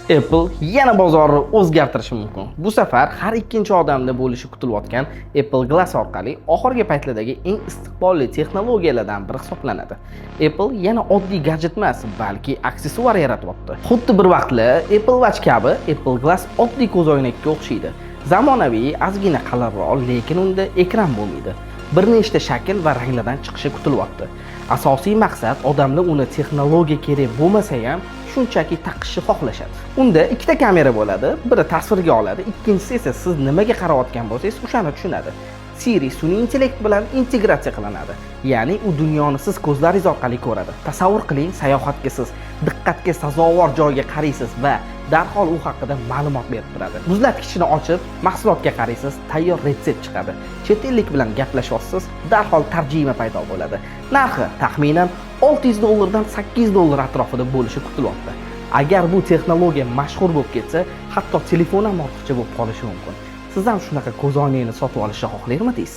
Apple yana bozorni o'zgartirishi mumkin. Bu safar har ikkinchi odamda bo'lishi kutilayotgan Apple Glass orqali oxirgi paytlardagi eng istiqbolli texnologiyalardan biri hisoblanadi. Apple yana oddiy gadjet emas, balki aksessuar yaratyapti. Xuddi bir vaqtlar Apple Watch kabi Apple Glass oddiy ko'zoynakka o'xshaydi. Zamonaviy, ozgina qalinroq, lekin unda ekran bo'lmaydi. Bir nechta shakl va ranglardan chiqishi kutilyapti. Asosiy maqsad odamlar uni texnologiya kerak bo'lmasa ham shunchaki taqishni xohlashadi. Unda ikkita kamera bo'ladi, biri tasvirga oladi, ikkinchisi esa siz nimaga qarayotgan bo'lsangiz, o'shani tushunadi. Siri sun'iy intellekt bilan integratsiya qilinadi. Ya'ni u dunyoni siz ko'zlaringiz orqali ko'radi. Tasavvur qiling, sayohatga siz diqqatga sazovor joyga qaraysiz va darhol u haqida ma'lumot berib turadi. Muzlatgichni ochib, mahsulotga qaraysiz, tayyor retsept chiqadi. Chet ellik bilan gaplashyapsiz, darhol tarjima paydo bo'ladi. Narxi taxminan $600 dan $800 atrofida bo'lishi kutilyapti. Agar bu texnologiya mashhur bo'lib ketsa, hatto telefon ham ortiqcha bo'lib qolishi mumkin. Siz ham shunaqa ko'zoynakni sotib olishni xohlarmidingiz?